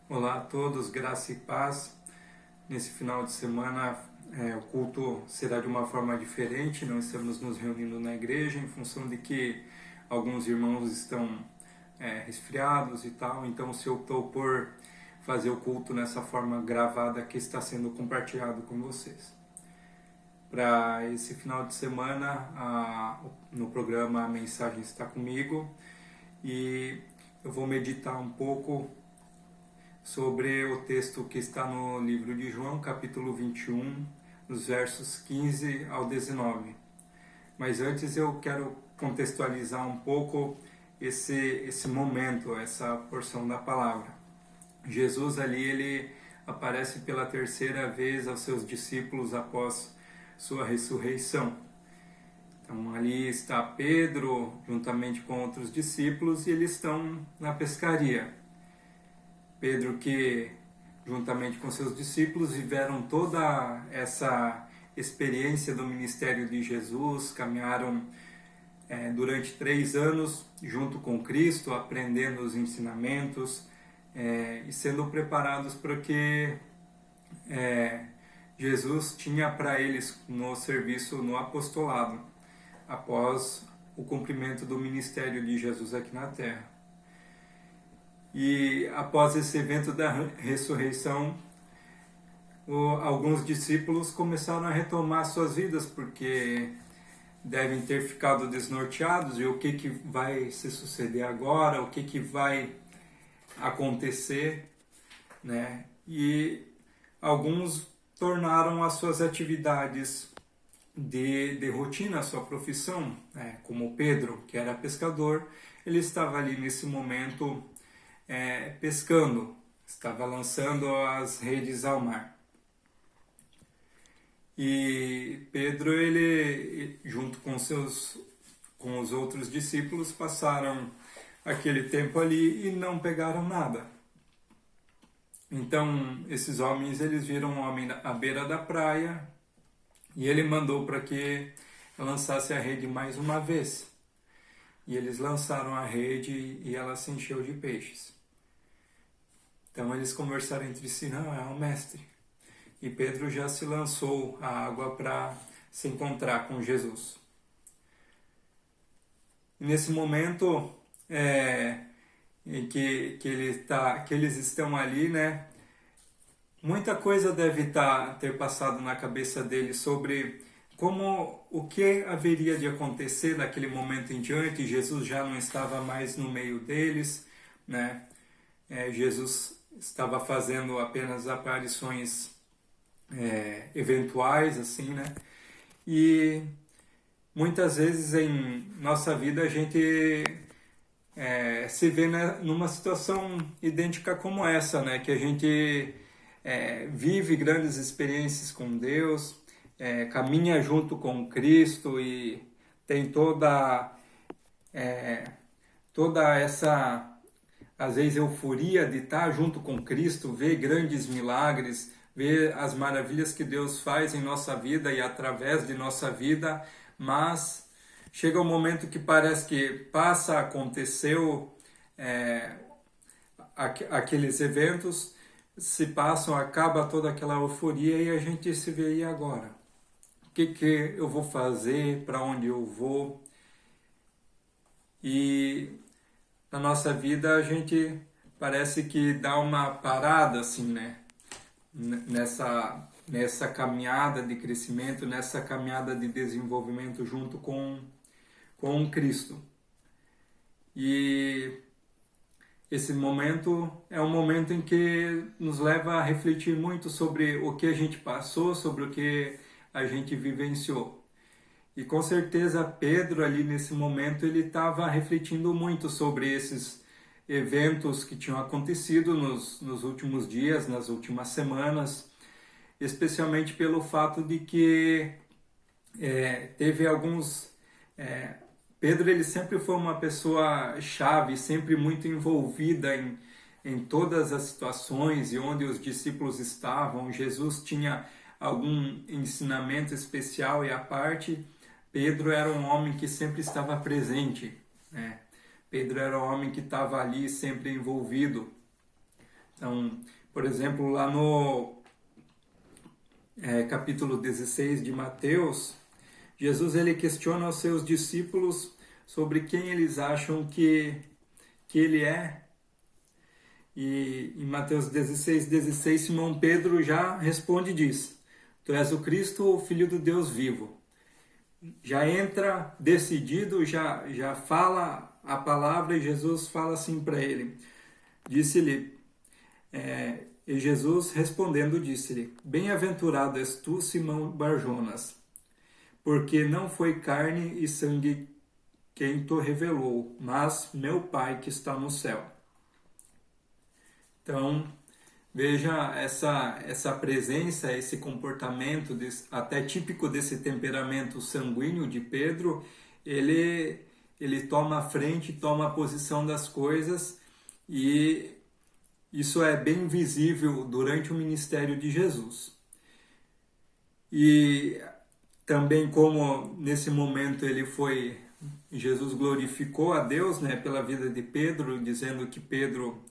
Olá a todos, graça e paz. Nesse final de semana o culto será de uma forma diferente, não estamos nos reunindo na igreja em função de que alguns irmãos estão resfriados e tal, então se optou por fazer o culto nessa forma gravada que está sendo compartilhado com vocês. Para esse final de semana, no programa A Mensagem Está Comigo, e eu vou meditar um pouco sobre o texto que está no livro de João, capítulo 21, nos versos 15 ao 19. Mas antes eu quero contextualizar um pouco esse momento, essa porção da palavra. Jesus ali, ele aparece pela terceira vez aos seus discípulos após sua ressurreição. Então ali está Pedro, juntamente com outros discípulos, e eles estão na pescaria. Pedro que, juntamente com seus discípulos, viveram toda essa experiência do ministério de Jesus, caminharam durante 3 anos junto com Cristo, aprendendo os ensinamentos e sendo preparados para que Jesus tinha para eles no serviço, no apostolado, após o cumprimento do ministério de Jesus aqui na Terra. E após esse evento da ressurreição, alguns discípulos começaram a retomar suas vidas, porque devem ter ficado desnorteados, e o que vai se suceder agora, o que vai acontecer, né? E alguns tornaram as suas atividades de rotina, a sua profissão, né? Como Pedro, que era pescador, ele estava ali nesse momento pescando, estava lançando as redes ao mar. E Pedro, ele junto com os outros discípulos, passaram aquele tempo ali e não pegaram nada. Então esses homens, eles viram um homem à beira da praia e ele mandou para que lançasse a rede mais uma vez. E eles lançaram a rede e ela se encheu de peixes. Então eles conversaram entre si: não, é o mestre. E Pedro já se lançou à água para se encontrar com Jesus. E nesse momento em que eles estão ali, né, muita coisa deve ter passado na cabeça deles sobre o que haveria de acontecer daquele momento em diante. Jesus já não estava mais no meio deles, né? Jesus estava fazendo apenas aparições eventuais, assim, né? E muitas vezes em nossa vida a gente se vê numa situação idêntica como essa, né? Que a gente vive grandes experiências com Deus, caminha junto com Cristo e tem toda essa, às vezes, euforia de estar junto com Cristo, ver grandes milagres, ver as maravilhas que Deus faz em nossa vida e através de nossa vida, mas chega um momento que parece que aconteceu aqueles eventos, se passam, acaba toda aquela euforia e a gente se vê: e agora? O que eu vou fazer? Para onde eu vou? E na nossa vida a gente parece que dá uma parada, assim, né? Nessa caminhada de crescimento, nessa caminhada de desenvolvimento junto com Cristo. E esse momento é um momento em que nos leva a refletir muito sobre o que a gente passou, sobre o que a gente vivenciou. E com certeza Pedro ali nesse momento ele estava refletindo muito sobre esses eventos que tinham acontecido nos últimos dias, nas últimas semanas, especialmente pelo fato de que teve alguns... Pedro, ele sempre foi uma pessoa chave, sempre muito envolvida em todas as situações e onde os discípulos estavam. Jesus tinha algum ensinamento especial e à parte. Pedro era um homem que sempre estava presente, né? Pedro era um homem que estava ali sempre envolvido Então, por exemplo, lá no capítulo 16 de Mateus, Jesus ele questiona os seus discípulos sobre quem eles acham que ele é. E em Mateus 16, Simão Pedro já responde e diz: Tu és o Cristo, o Filho do Deus vivo. Já entra decidido, já fala a palavra, e Jesus fala assim para ele. Disse-lhe, e Jesus respondendo disse-lhe: Bem-aventurado és tu, Simão Barjonas, porque não foi carne e sangue quem te revelou, mas meu Pai que está no céu. Então, veja essa presença, esse comportamento até típico desse temperamento sanguíneo de Pedro, ele toma a frente, toma a posição das coisas, e isso é bem visível durante o ministério de Jesus. E também como nesse momento Jesus glorificou a Deus, né, pela vida de Pedro, dizendo que Pedro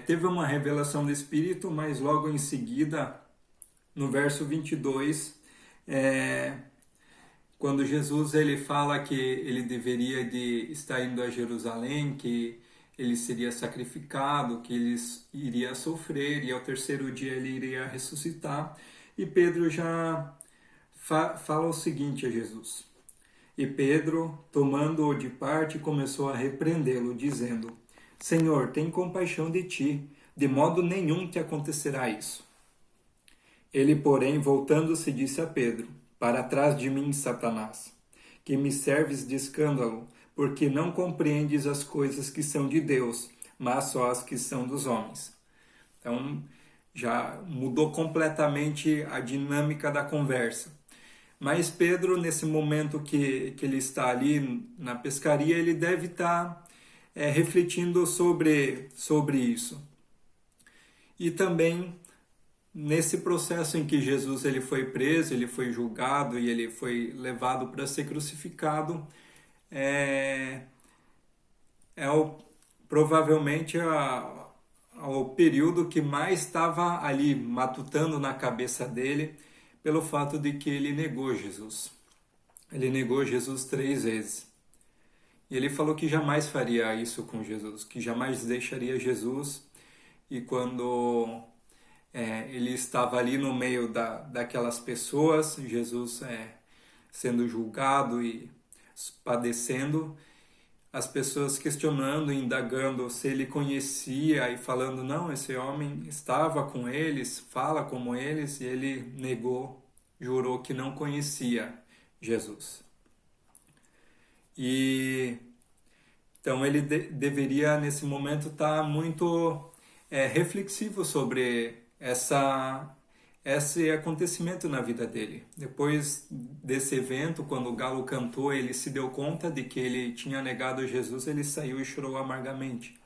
teve uma revelação do Espírito, mas logo em seguida, no verso 22, quando Jesus ele fala que ele deveria de estar indo a Jerusalém, que ele seria sacrificado, que ele iria sofrer e ao terceiro dia ele iria ressuscitar, e Pedro já fala o seguinte a Jesus. E Pedro, tomando-o de parte, começou a repreendê-lo, dizendo: Senhor, tem compaixão de ti, de modo nenhum te acontecerá isso. Ele, porém, voltando-se, disse a Pedro: Para trás de mim, Satanás, que me serves de escândalo, porque não compreendes as coisas que são de Deus, mas só as que são dos homens. Então, já mudou completamente a dinâmica da conversa. Mas Pedro, nesse momento que ele está ali na pescaria, ele deve estar refletindo sobre isso. E também nesse processo em que Jesus ele foi preso, ele foi julgado e ele foi levado para ser crucificado, provavelmente o período que mais estava ali matutando na cabeça dele, pelo fato de que ele negou Jesus. Ele negou Jesus 3 vezes. E ele falou que jamais faria isso com Jesus, que jamais deixaria Jesus. E quando ele estava ali no meio daquelas pessoas, Jesus sendo julgado e padecendo, as pessoas questionando, indagando se ele conhecia e falando, não, esse homem estava com eles, fala como eles, e ele negou, jurou que não conhecia Jesus. E então ele deveria nesse momento estar muito reflexivo sobre esse acontecimento na vida dele. Depois desse evento, quando o galo cantou, ele se deu conta de que ele tinha negado Jesus, ele saiu e chorou amargamente.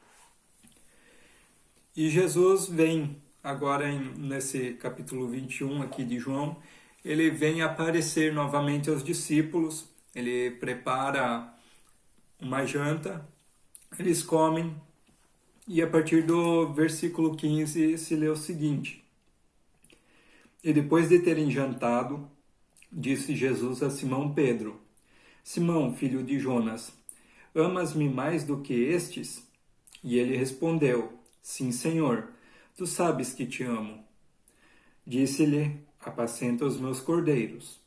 E Jesus vem agora nesse capítulo 21 aqui de João, ele vem aparecer novamente aos discípulos, ele prepara uma janta, eles comem, e a partir do versículo 15 se lê o seguinte: E depois de terem jantado, disse Jesus a Simão Pedro: Simão, filho de Jonas, amas-me mais do que estes? E ele respondeu: Sim, Senhor, tu sabes que te amo. Disse-lhe: Apacenta os meus cordeiros.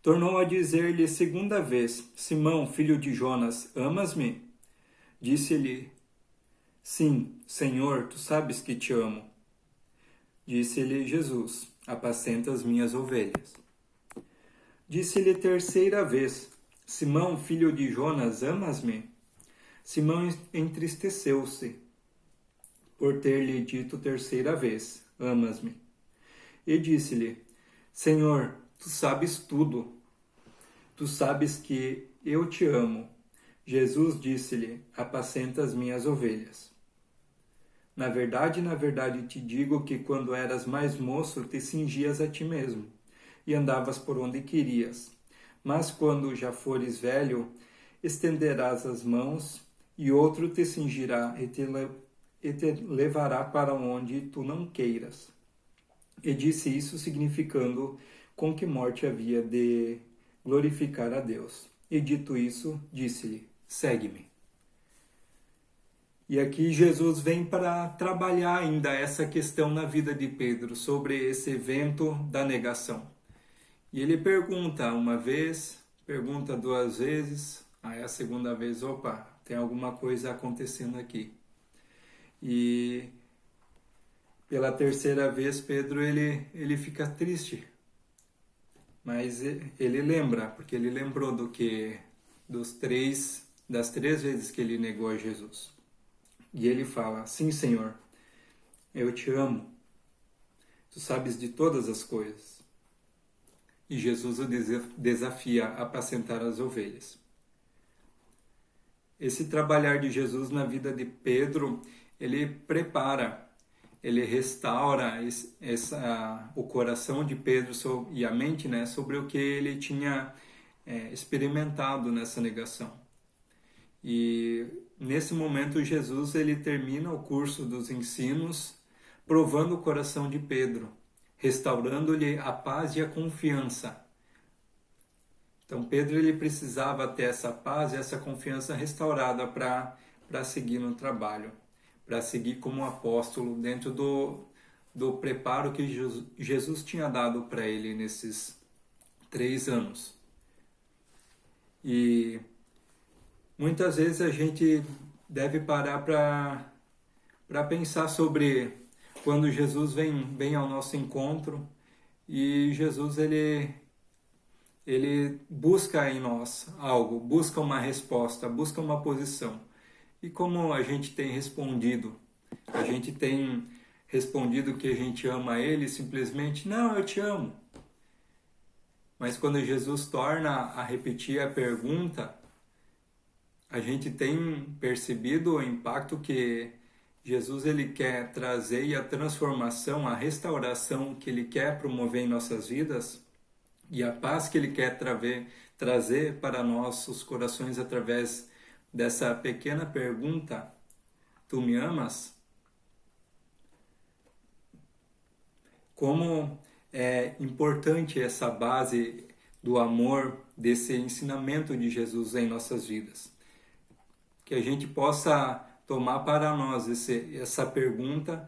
Tornou a dizer-lhe segunda vez: Simão, filho de Jonas, amas-me? Disse-lhe: Sim, Senhor, tu sabes que te amo. Disse-lhe Jesus: Apacenta as minhas ovelhas. Disse-lhe terceira vez: Simão, filho de Jonas, amas-me? Simão entristeceu-se por ter-lhe dito terceira vez: Amas-me? E disse-lhe: Senhor, tu sabes tudo. Tu sabes que eu te amo. Jesus disse-lhe: Apacenta as minhas ovelhas. Na verdade te digo que quando eras mais moço te cingias a ti mesmo e andavas por onde querias. Mas quando já fores velho, estenderás as mãos e outro te cingirá e te levará para onde tu não queiras. E disse isso significando com que morte havia de glorificar a Deus. E dito isso, disse-lhe, segue-me. E aqui Jesus vem para trabalhar ainda essa questão na vida de Pedro, sobre esse evento da negação. E ele pergunta uma vez, pergunta duas vezes, aí a segunda vez, opa, tem alguma coisa acontecendo aqui. E pela terceira vez, Pedro ele fica triste. Mas ele lembra, porque ele lembrou das três vezes que ele negou a Jesus. E ele fala, sim, Senhor, eu te amo. Tu sabes de todas as coisas. E Jesus o desafia a apacentar as ovelhas. Esse trabalhar de Jesus na vida de Pedro, ele prepara, ele restaura o coração de Pedro e a mente, né, sobre o que ele tinha experimentado nessa negação. E nesse momento Jesus ele termina o curso dos ensinos, provando o coração de Pedro, restaurando-lhe a paz e a confiança. Então Pedro ele precisava ter essa paz e essa confiança restaurada para seguir no trabalho, para seguir como apóstolo dentro do preparo que Jesus tinha dado para ele nesses 3 anos. E muitas vezes a gente deve parar para pensar sobre quando Jesus vem ao nosso encontro e Jesus ele busca em nós algo, busca uma resposta, busca uma posição. E como a gente tem respondido? A gente tem respondido que a gente ama Ele simplesmente, não, eu te amo. Mas quando Jesus torna a repetir a pergunta, a gente tem percebido o impacto que Jesus ele quer trazer e a transformação, a restauração que Ele quer promover em nossas vidas e a paz que Ele quer trazer para nossos corações através dessa pequena pergunta, tu me amas? Como é importante essa base do amor, desse ensinamento de Jesus em nossas vidas. Que a gente possa tomar para nós essa pergunta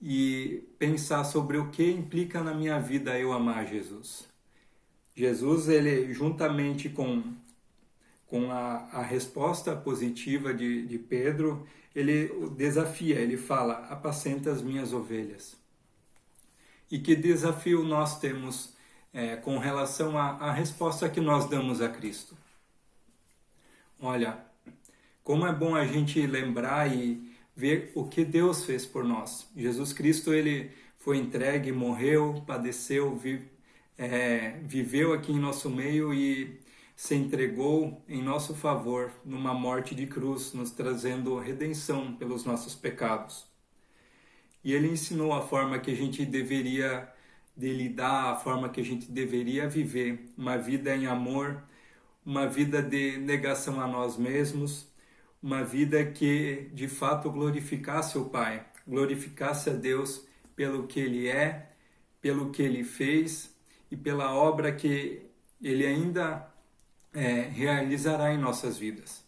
e pensar sobre o que implica na minha vida eu amar Jesus. Jesus, ele juntamente com a resposta positiva de Pedro, ele o desafia, ele fala, apacenta as minhas ovelhas. E que desafio nós temos com relação à resposta que nós damos a Cristo? Olha, como é bom a gente lembrar e ver o que Deus fez por nós. Jesus Cristo, ele foi entregue, morreu, padeceu, viveu aqui em nosso meio e se entregou em nosso favor numa morte de cruz, nos trazendo redenção pelos nossos pecados. E ele ensinou a forma que a gente deveria lidar, a forma que a gente deveria viver, uma vida em amor, uma vida de negação a nós mesmos, uma vida que de fato glorificasse o Pai, glorificasse a Deus pelo que Ele é, pelo que Ele fez e pela obra que Ele ainda realizará em nossas vidas.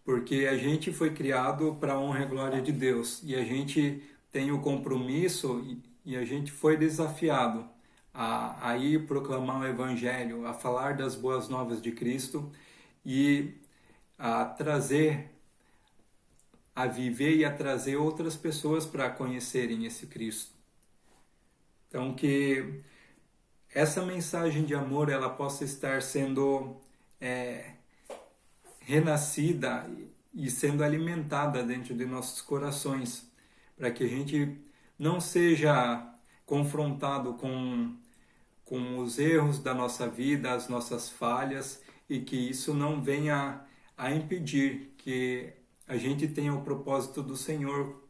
Porque a gente foi criado para a honra e glória de Deus e a gente tem o compromisso e a gente foi desafiado a ir proclamar o Evangelho, a falar das boas novas de Cristo e a trazer, a viver e a trazer outras pessoas para conhecerem esse Cristo. Então que essa mensagem de amor ela possa estar sendo renascida e sendo alimentada dentro de nossos corações, para que a gente não seja confrontado com os erros da nossa vida, as nossas falhas, e que isso não venha a impedir que a gente tenha o propósito do Senhor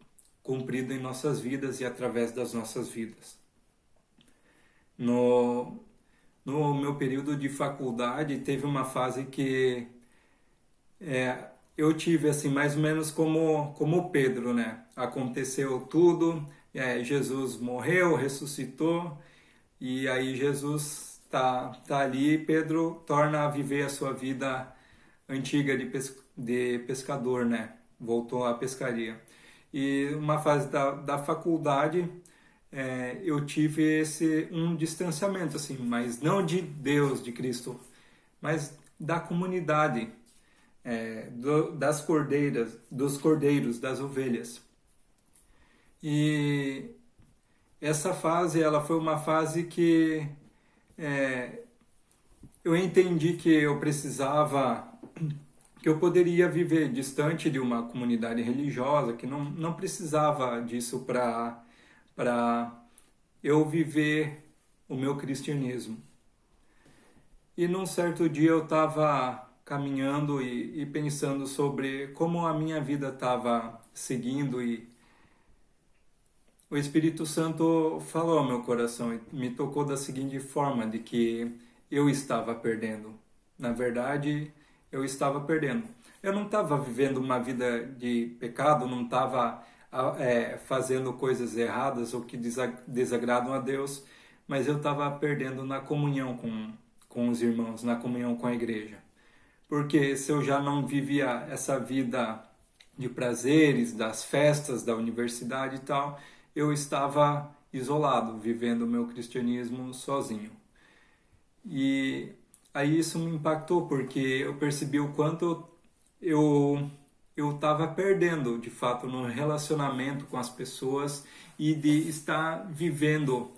cumprido em nossas vidas e através das nossas vidas. No meu período de faculdade, teve uma fase que eu tive assim mais ou menos como Pedro, né? Aconteceu tudo, Jesus morreu, ressuscitou, e aí Jesus tá ali, e Pedro torna a viver a sua vida antiga de pescador, né? Voltou à pescaria. E uma fase da faculdade, eu tive um distanciamento, assim, mas não de Deus, de Cristo, mas da comunidade, das dos cordeiros, das ovelhas. E essa fase, ela foi uma fase que eu entendi que eu precisava, que eu poderia viver distante de uma comunidade religiosa, que não precisava disso para eu viver o meu cristianismo. E num certo dia eu estava caminhando e pensando sobre como a minha vida estava seguindo, e o Espírito Santo falou ao meu coração e me tocou da seguinte forma, de que eu estava perdendo. Na verdade, eu estava perdendo. Eu não estava vivendo uma vida de pecado, não estava fazendo coisas erradas ou que desagradam a Deus, mas eu estava perdendo na comunhão com os irmãos, na comunhão com a igreja. Porque se eu já não vivia essa vida de prazeres, das festas, da universidade e tal, eu estava isolado, vivendo o meu cristianismo sozinho. E aí isso me impactou, porque eu percebi o quanto eu estava perdendo, de fato, no relacionamento com as pessoas e de estar vivendo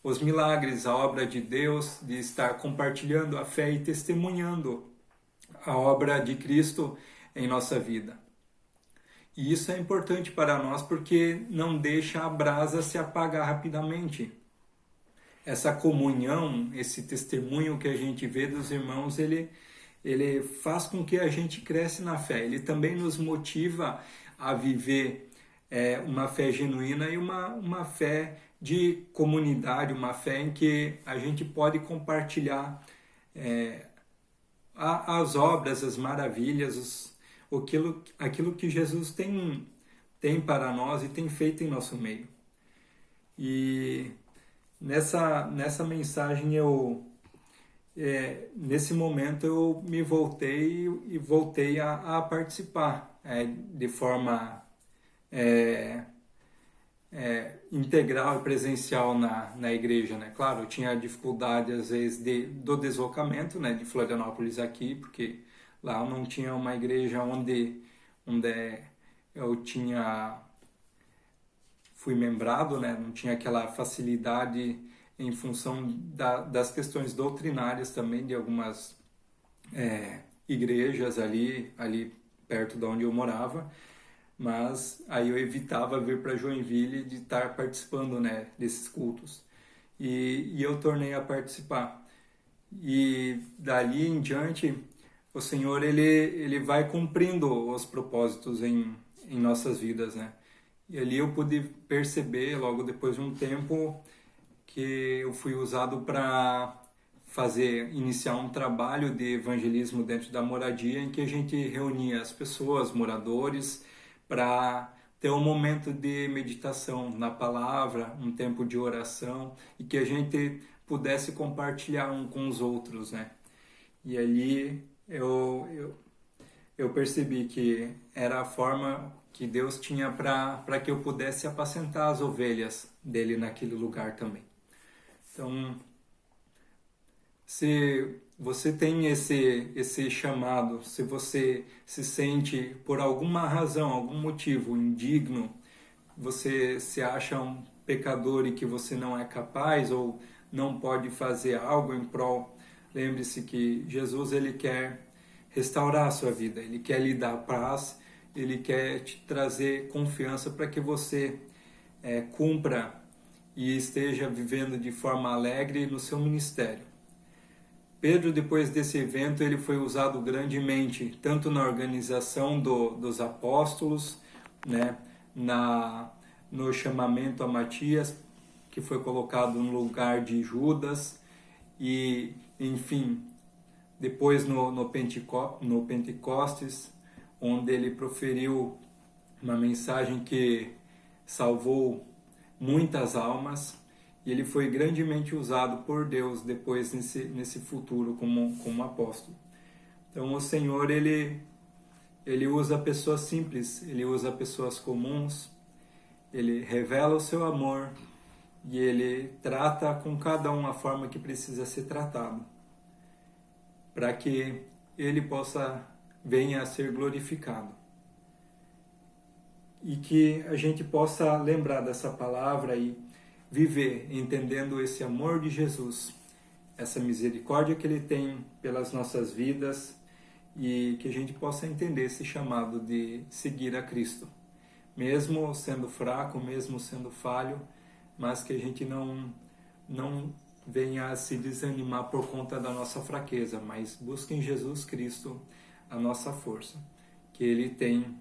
os milagres, a obra de Deus, de estar compartilhando a fé e testemunhando a obra de Cristo em nossa vida. E isso é importante para nós porque não deixa a brasa se apagar rapidamente. Essa comunhão, esse testemunho que a gente vê dos irmãos, ele faz com que a gente cresça na fé. Ele também nos motiva a viver uma fé genuína e uma fé de comunidade, uma fé em que a gente pode compartilhar as obras, as maravilhas, aquilo que Jesus tem para nós e tem feito em nosso meio. E nessa mensagem nesse momento eu me voltei e voltei a participar de forma integral e presencial na igreja, né? Claro, eu tinha dificuldade às vezes do deslocamento, né, de Florianópolis aqui, porque lá eu não tinha uma igreja onde eu fui membrado, né? Não tinha aquela facilidade em função das questões doutrinárias também de algumas igrejas ali perto de onde eu morava, mas aí eu evitava vir para Joinville de estar participando, né, desses cultos, e eu tornei a participar, e dali em diante o Senhor ele vai cumprindo os propósitos em nossas vidas, né? E ali eu pude perceber logo depois de um tempo que eu fui usado para iniciar um trabalho de evangelismo dentro da moradia, em que a gente reunia as pessoas, moradores, para ter um momento de meditação na palavra, um tempo de oração, e que a gente pudesse compartilhar um com os outros, né? E ali eu percebi que era a forma que Deus tinha para que eu pudesse apacentar as ovelhas dele naquele lugar também. Então, se você tem esse chamado, se você se sente por alguma razão, algum motivo indigno, você se acha um pecador e que você não é capaz ou não pode fazer algo em prol, lembre-se que Jesus ele quer restaurar a sua vida, ele quer lhe dar paz, ele quer te trazer confiança para que você cumpra e esteja vivendo de forma alegre no seu ministério. Pedro, depois desse evento, ele foi usado grandemente, tanto na organização dos apóstolos, né, no chamamento a Matias, que foi colocado no lugar de Judas, e, enfim, depois no Pentecostes, onde ele proferiu uma mensagem que salvou muitas almas, e ele foi grandemente usado por Deus depois nesse futuro como apóstolo. Então o Senhor, ele usa pessoas simples, ele usa pessoas comuns, ele revela o seu amor e ele trata com cada um a forma que precisa ser tratado, para que ele venha a ser glorificado. E que a gente possa lembrar dessa palavra e viver entendendo esse amor de Jesus, essa misericórdia que ele tem pelas nossas vidas, e que a gente possa entender esse chamado de seguir a Cristo, mesmo sendo fraco, mesmo sendo falho, mas que a gente não venha a se desanimar por conta da nossa fraqueza, mas busque em Jesus Cristo a nossa força, que Ele tem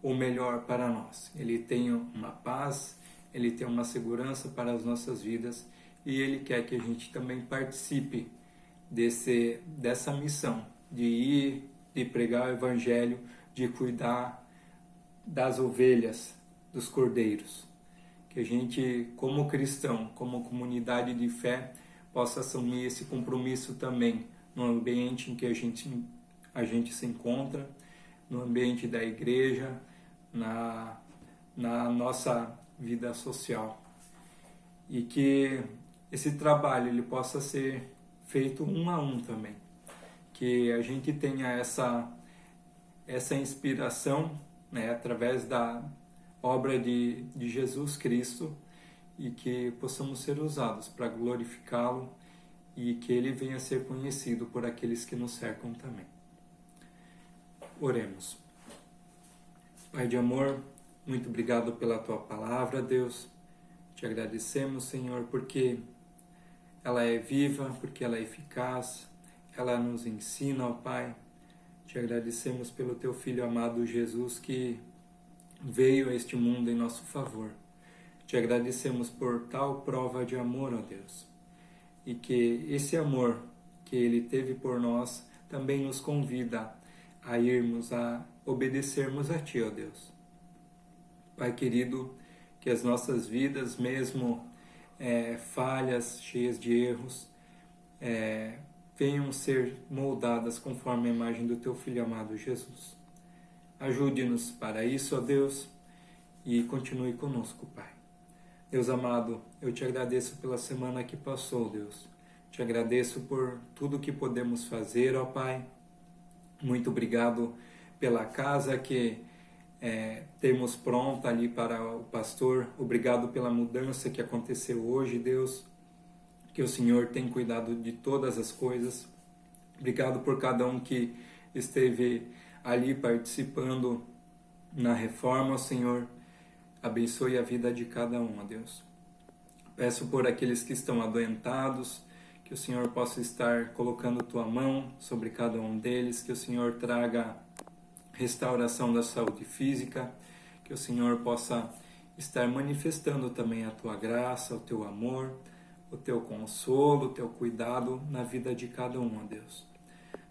o melhor para nós. Ele tem uma paz, Ele tem uma segurança para as nossas vidas, e Ele quer que a gente também participe dessa missão de ir, de pregar o Evangelho, de cuidar das ovelhas, dos cordeiros. Que a gente, como cristão, como comunidade de fé, possa assumir esse compromisso também no ambiente em que a gente se encontra, no ambiente da igreja, na nossa vida social. E que esse trabalho ele possa ser feito um a um também. Que a gente tenha essa inspiração, né, através da obra de Jesus Cristo, e que possamos ser usados para glorificá-lo e que ele venha a ser conhecido por aqueles que nos cercam também. Oremos. Pai de amor, muito obrigado pela tua palavra, Deus. Te agradecemos, Senhor, porque ela é viva, porque ela é eficaz, ela nos ensina, ó Pai. Te agradecemos pelo teu Filho amado Jesus, que veio a este mundo em nosso favor. Te agradecemos por tal prova de amor, ó Deus. E que esse amor que Ele teve por nós também nos convida a irmos, a obedecermos a Ti, ó Deus. Pai querido, que as nossas vidas, mesmo falhas, cheias de erros, venham ser moldadas conforme a imagem do Teu Filho amado Jesus. Ajude-nos para isso, ó Deus, e continue conosco, Pai. Deus amado, eu te agradeço pela semana que passou, Deus. Te agradeço por tudo que podemos fazer, ó Pai. Muito obrigado pela casa que temos pronta ali para o pastor. Obrigado pela mudança que aconteceu hoje, Deus. Que o Senhor tem cuidado de todas as coisas. Obrigado por cada um que esteve ali participando na reforma, Senhor. Abençoe a vida de cada um, ó Deus. Peço por aqueles que estão adoentados, que o Senhor possa estar colocando tua mão sobre cada um deles, que o Senhor traga restauração da saúde física, que o Senhor possa estar manifestando também a tua graça, o teu amor, o teu consolo, o teu cuidado na vida de cada um, ó Deus.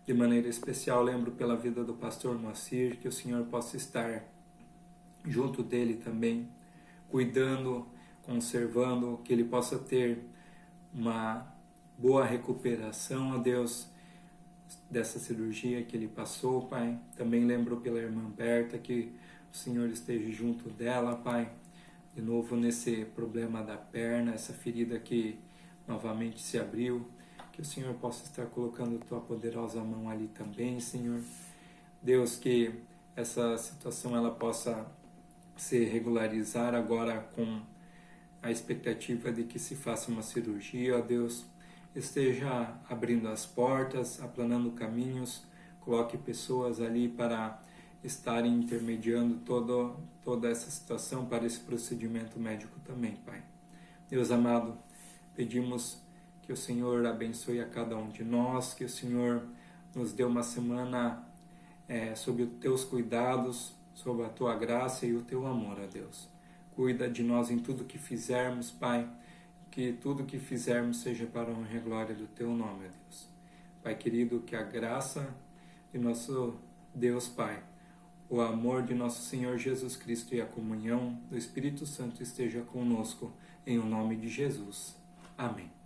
De maneira especial, lembro pela vida do pastor Moacir, que o Senhor possa estar junto dele também, cuidando, conservando, que ele possa ter uma boa recuperação, ó Deus, dessa cirurgia que ele passou, Pai. Também lembro pela irmã Berta, que o Senhor esteja junto dela, Pai. De novo nesse problema da perna, essa ferida que novamente se abriu, que o Senhor possa estar colocando tua poderosa mão ali também, Senhor. Deus, que essa situação ela possa se regularizar agora com a expectativa de que se faça uma cirurgia, ó Deus. Esteja abrindo as portas, aplanando caminhos, coloque pessoas ali para estarem intermediando toda essa situação para esse procedimento médico também, Pai. Deus amado, pedimos que o Senhor abençoe a cada um de nós, que o Senhor nos dê uma semana sob os teus cuidados, sob a tua graça e o teu amor, ó Deus. Cuida de nós em tudo que fizermos, Pai, que tudo que fizermos seja para a honra e glória do teu nome, ó Deus. Pai querido, que a graça de nosso Deus Pai, o amor de nosso Senhor Jesus Cristo e a comunhão do Espírito Santo esteja conosco, em o nome de Jesus. Amém.